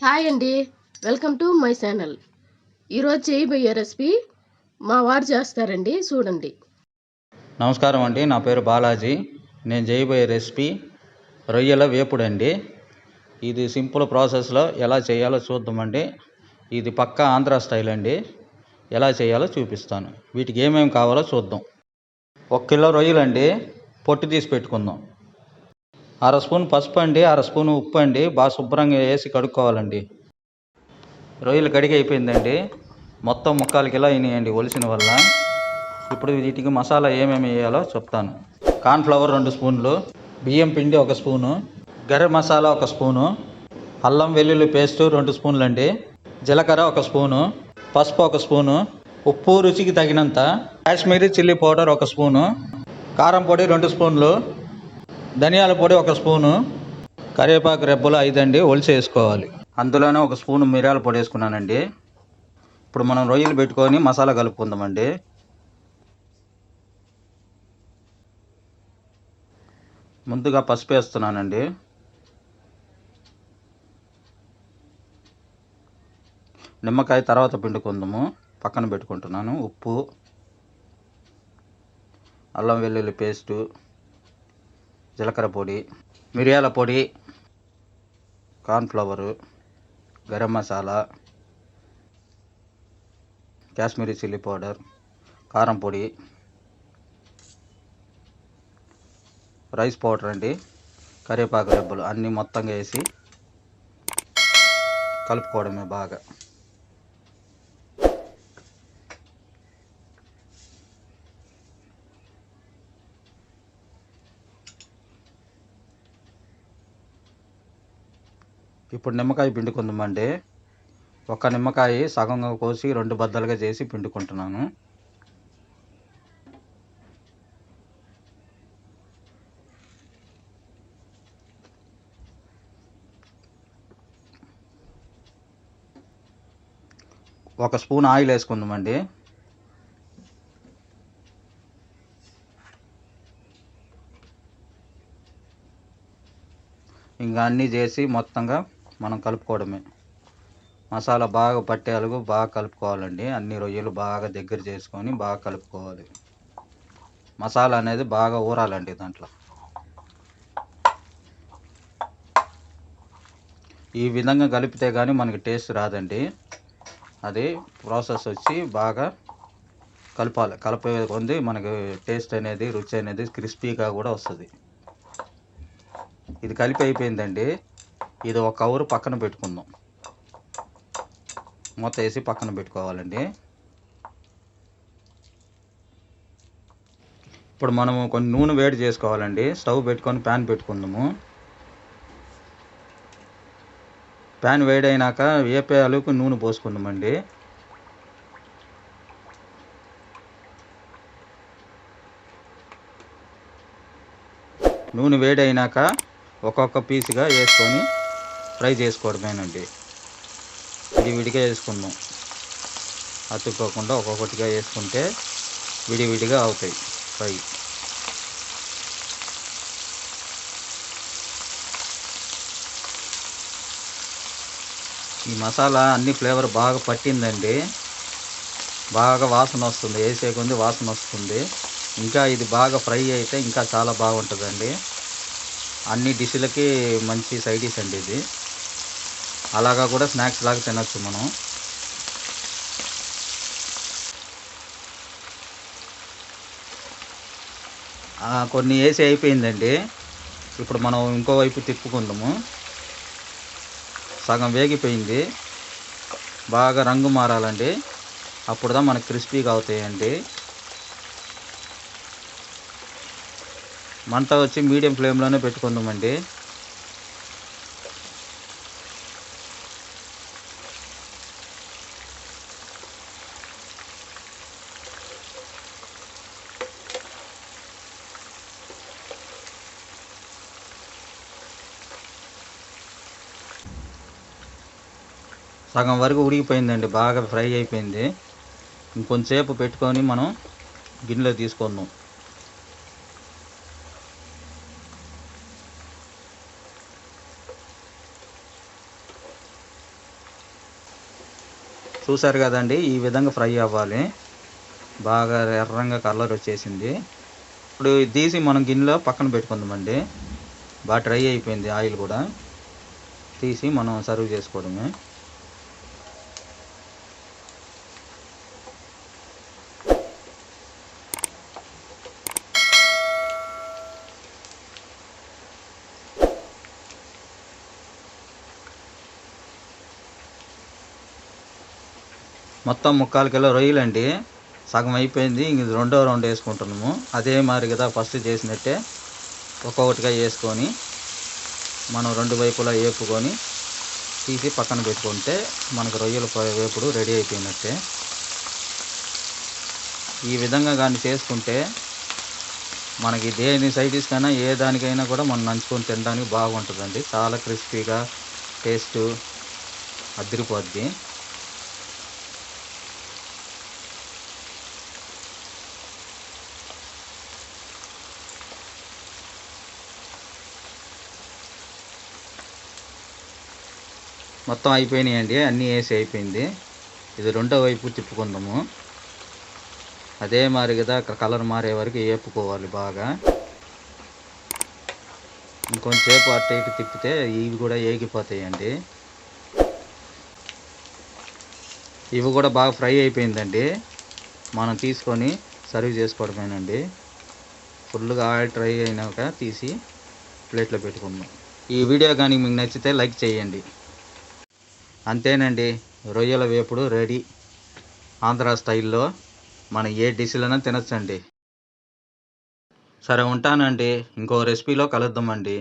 Hi అండి. Welcome to my channel. ఈరోజు చేయబోయే రెసిపీ మా వారు చేస్తారండి, చూడండి. నమస్కారం అండి, నా పేరు బాలాజీ. నేను చేయబోయే రెసిపీ రొయ్యల వేపుడు అండి. ఇది సింపుల్ ప్రాసెస్లో ఎలా చేయాలో చూద్దామండి. ఇది పక్కా ఆంధ్ర స్టైల్ అండి. ఎలా చేయాలో చూపిస్తాను. వీటికి ఏమేమి కావాలో చూద్దాం. 1 కిలో రొయ్యలు అండి, పొట్టు తీసి పెట్టుకుందాం. 1/2 స్పూన్ పసుపు అండి, 1/2 స్పూన్ ఉప్పు అండి, బాగా శుభ్రంగా వేసి కడుక్కోవాలండి. రొయ్యలు కడిగి అయిపోయిందండి. మొత్తం 3/4 కిలో అయినాయండి ఒలిసిన వల్ల. ఇప్పుడు వీటికి మసాలా ఏమేమి వేయాలో చెప్తాను. కార్న్ఫ్లవర్ 2 స్పూన్లు, బియ్యం పిండి 1 స్పూను, గరం మసాలా 1 స్పూను, అల్లం వెల్లుల్లి పేస్టు 2 స్పూన్లు అండి, జీలకర్ర 1 స్పూను, పసుపు 1 స్పూను, ఉప్పు రుచికి తగినంత, కాశ్మీరీ చిల్లీ పౌడర్ 1 స్పూను, కారం పొడి 2 స్పూన్లు, ధనియాల పొడి 1 స్పూను, కరివేపాకు రెబ్బలు 5 అండి, ఒలిసి వేసుకోవాలి. అందులోనే 1 స్పూను మిరియాల పొడి వేసుకున్నానండి. ఇప్పుడు మనం రొయ్యలు పెట్టుకొని మసాలా కలుపుకుందామండి. ముందుగా పసుపు వేస్తున్నానండి. నిమ్మకాయ తర్వాత పిండుకుందాము, పక్కన పెట్టుకుంటున్నాను. ఉప్పు, అల్లం వెల్లుల్లి పేస్టు, జీలకర్ర పొడి, మిరియాల పొడి, cornflour, garam masala, Kashmiri chilli powder, కారం పొడి, రైస్ పౌడర్ అండి, కరివేపాకు రెబ్బలు అన్నీ మొత్తంగా వేసి కలుపుకోవడమే బాగా. ఇప్పుడు నిమ్మకాయ పిండుకుందామండి. 1 నిమ్మకాయ సగంగా కోసి 2 బద్దలుగా చేసి పిండుకుంటున్నాను. ఒక స్పూన్ ఆయిల్ వేసుకుందామండి. ఇంకా అన్నీ చేసి మొత్తంగా మనం కలుపుకోవడమే. మసాలా బాగా పట్టేలకు బాగా కలుపుకోవాలండి. అన్ని రొయ్యలు బాగా దగ్గర చేసుకొని బాగా కలుపుకోవాలి. మసాలా అనేది బాగా ఊరాలండి దాంట్లో. ఈ విధంగా కలిపితే కానీ మనకి టేస్ట్ రాదండి. అది ప్రాసెస్ వచ్చి బాగా కలపాలి. కలిపే కొంది మనకి టేస్ట్ అనేది, రుచి అనేది క్రిస్పీగా కూడా వస్తుంది. ఇది కలిపి అయిపోయిందండి. ఇది 1 అవర్ పక్కన పెట్టుకుందాం. మూత వేసి పక్కన పెట్టుకోవాలండి. ఇప్పుడు మనము కొన్ని నూనె వేడి చేసుకోవాలండి. స్టవ్ పెట్టుకొని ప్యాన్ పెట్టుకుందాము. ప్యాన్ వేడైనాక వేపేయాలకు నూనె పోసుకుందామండి. నూనె వేడైనాక ఒక్కొక్క పీసుగా వేసుకొని ఫ్రై చేసుకోవడమేనండి. విడివిడిగా వేసుకుందాం, అతుక్కోకుండా ఒక్కొక్కటిగా వేసుకుంటే విడివిడిగా అవుతాయి ఫ్రై. ఈ మసాలా అన్ని ఫ్లేవర్ బాగా పట్టిందండి. బాగా వాసన వస్తుంది, వేసే కొద్ది వాసన వస్తుంది. ఇంకా ఇది బాగా ఫ్రై అయితే ఇంకా చాలా బాగుంటుందండి. అన్ని డిష్లకి మంచి సైడ్ డిష్ అండి ఇది. అలాగా కూడా స్నాక్స్ లాగా తినచ్చు మనం. కొన్ని వేసి అయిపోయిందండి. ఇప్పుడు మనం ఇంకోవైపు తిప్పుకుందాము. సగం వేగిపోయింది, బాగా రంగు మారాలండి. అప్పుడుదా మనకు క్రిస్పీగా అవుతాయండి. మంట వచ్చి మీడియం ఫ్లేమ్లోనే పెట్టుకుందామండి. సగం వరకు ఉడికిపోయిందండి, బాగా ఫ్రై అయిపోయింది. ఇంకొంచెంసేపు పెట్టుకొని మనం గిన్నెలో తీసుకుందాం. చూసారు కదండి, ఈ విధంగా ఫ్రై అవ్వాలి. బాగా ఎర్రంగా కలర్ వచ్చేసింది. ఇప్పుడు ఇది తీసి మనం గిన్నెలో పక్కన పెట్టుకుందామండి. బాగా డ్రై అయిపోయింది ఆయిల్ కూడా. తీసి మనం సర్వ్ చేసుకోవడమే. మొత్తం 3/4 కిలో రొయ్యలండి. సగం అయిపోయింది. ఇంక ఇది రెండో రౌండ్ వేసుకుంటున్నాము. అదే మాదిరిగా ఫస్ట్ చేసినట్టే ఒక్కొక్కటిగా వేసుకొని మనం రెండు వైపులా వేపుకొని తీసి పక్కన పెట్టుకుంటే మనకు రొయ్యల వేపుడు రెడీ అయిపోయినట్టే. ఈ విధంగా కానీ చేసుకుంటే మనకి దేని సైడ్ డిష్ కైనా ఏ దానికైనా కూడా మనం నంచుకొని తినడానికి బాగుంటుందండి. చాలా క్రిస్పీగా టేస్ట్ అదిరిపోద్ది. మొత్తం అయిపోయినాయండి, అన్నీ వేసి అయిపోయింది. ఇది రెండో వైపు తిప్పుకుందాము. అదే మాదిరిగా కలర్ మారే వరకు వేపుకోవాలి బాగా. ఇంకొంచెంసేపు అటు ఇటు తిప్పితే ఇవి కూడా ఏగిపోతాయండి. ఇవి కూడా బాగా ఫ్రై అయిపోయిందండి. మనం తీసుకొని సర్వ్ చేసుకోవడమేనండి. ఫుల్గా ఆయిల్ ఫ్రై అయినాక తీసి ప్లేట్లో పెట్టుకుందాం. ఈ వీడియో కానీ మీకు నచ్చితే లైక్ చేయండి. అంతేనండి, రొయ్యల వేపుడు రెడీ. ఆంధ్ర స్టైల్లో మనం ఏ డిష్లైనా తినచ్చండి. సరే ఉంటానండి, ఇంకో రెసిపీలో కలుద్దామండి.